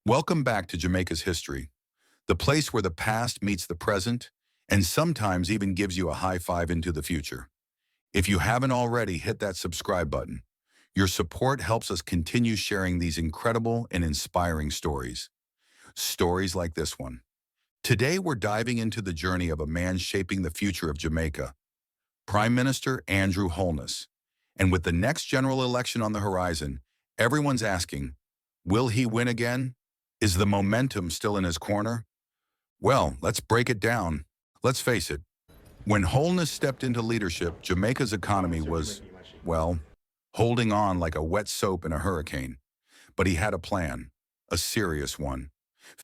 Welcome back to Jamaica's History, the place where the past meets the present and sometimes even gives you a high five into the future. If you haven't already, hit that subscribe button. Your support helps us continue sharing these incredible and inspiring stories. Stories like this one. Today, we're diving into the journey of a man shaping the future of Jamaica, Prime Minister Andrew Holness. And with the next general election on the horizon, everyone's asking, will he win again? Is the momentum still in his corner? Well, let's break it down. Let's face it, when Holness stepped into leadership, Jamaica's economy was, well, holding on like a wet soap in a hurricane. But he had a plan, a serious one.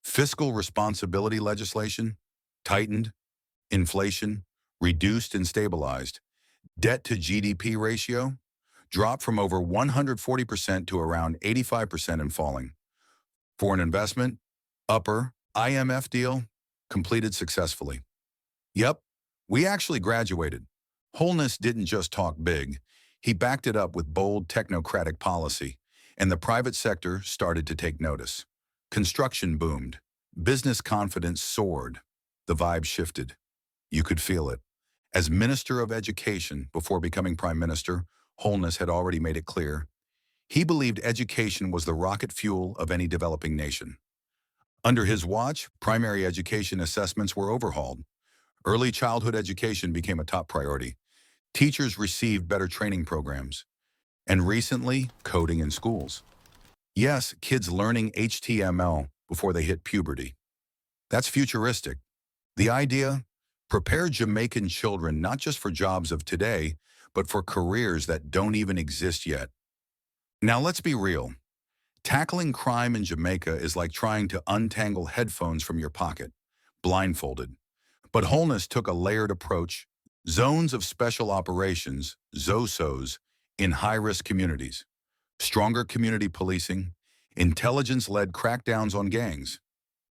Fiscal responsibility legislation tightened, inflation reduced and stabilized, debt to GDP ratio dropped from over 140% to around 85% and falling. Foreign investment, upper IMF deal, completed successfully. Yep, we actually graduated. Holness didn't just talk big. He backed it up with bold technocratic policy, and the private sector started to take notice. Construction boomed. Business confidence soared. The vibe shifted. You could feel it. As Minister of Education before becoming Prime Minister, Holness had already made it clear he believed education was the rocket fuel of any developing nation. Under his watch, primary education assessments were overhauled. Early childhood education became a top priority. Teachers received better training programs. And recently, coding in schools. Yes, kids learning HTML before they hit puberty. That's futuristic. The idea, prepare Jamaican children not just for jobs of today, but for careers that don't even exist yet. Now let's be real. Tackling crime in Jamaica is like trying to untangle headphones from your pocket, blindfolded. But Holness took a layered approach, zones of special operations, ZOSOs, in high-risk communities, stronger community policing, intelligence-led crackdowns on gangs.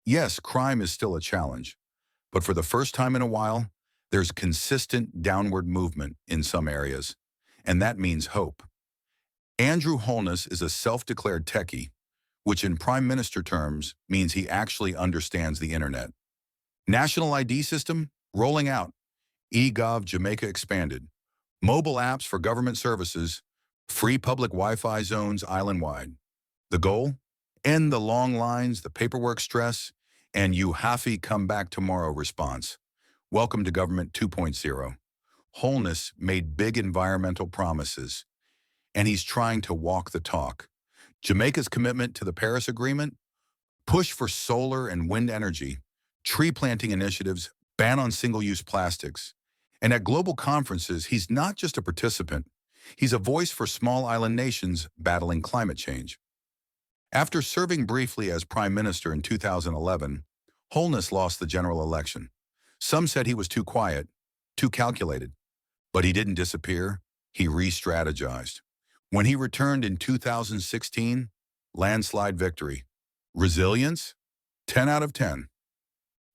Yes, crime is still a challenge, but for the first time in a while, there's consistent downward movement in some areas, and that means hope. Andrew Holness is a self-declared techie, which in Prime Minister terms means he actually understands the internet. National ID system rolling out. eGov Jamaica expanded. Mobile apps for government services. Free public Wi-Fi zones island-wide. The goal? End the long lines, the paperwork stress, and you happy come back tomorrow response. Welcome to Government 2.0. Holness made big environmental promises, and he's trying to walk the talk. Jamaica's commitment to the Paris Agreement, push for solar and wind energy, tree planting initiatives, ban on single-use plastics. And at global conferences, he's not just a participant. He's a voice for small island nations battling climate change. After serving briefly as Prime Minister in 2011, Holness lost the general election. Some said he was too quiet, too calculated. But he didn't disappear. He re-strategized. When he returned in 2016, landslide victory. Resilience? 10 out of 10.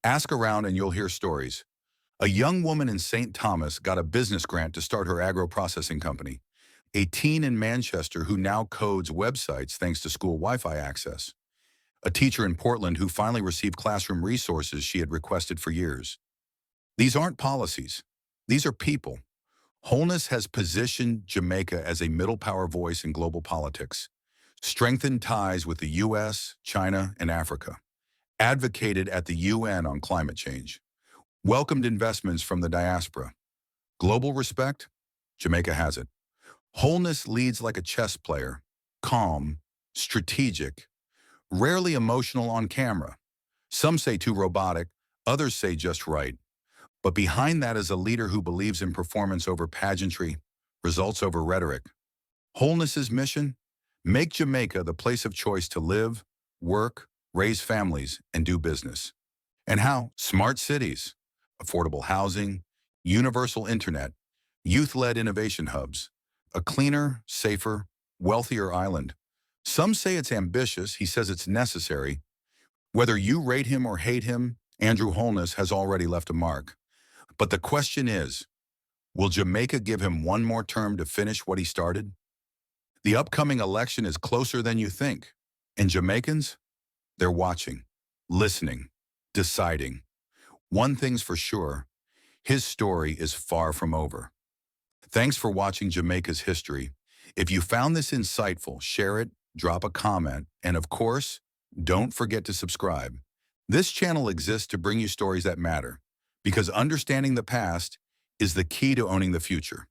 Ask around and you'll hear stories. A young woman in St. Thomas got a business grant to start her agro-processing company. A teen in Manchester who now codes websites thanks to school Wi-Fi access. A teacher in Portland who finally received classroom resources she had requested for years. These aren't policies. These are people. Holness has positioned Jamaica as a middle power voice in global politics, strengthened ties with the US, China, and Africa, advocated at the UN on climate change, welcomed investments from the diaspora. Global respect? Jamaica has it. Holness leads like a chess player, calm, strategic, rarely emotional on camera. Some say too robotic, others say just right. But behind that is a leader who believes in performance over pageantry, results over rhetoric. Holness's mission? Make Jamaica the place of choice to live, work, raise families, and do business. And how? Smart cities, affordable housing, universal internet, youth-led innovation hubs, a cleaner, safer, wealthier island. Some say it's ambitious, he says it's necessary. Whether you rate him or hate him, Andrew Holness has already left a mark. But the question is, will Jamaica give him one more term to finish what he started? The upcoming election is closer than you think. And Jamaicans? They're watching, listening, deciding. One thing's for sure, his story is far from over. Thanks for watching Jamaica's History. If you found this insightful, share it, drop a comment, and of course, don't forget to subscribe. This channel exists to bring you stories that matter, because understanding the past is the key to owning the future.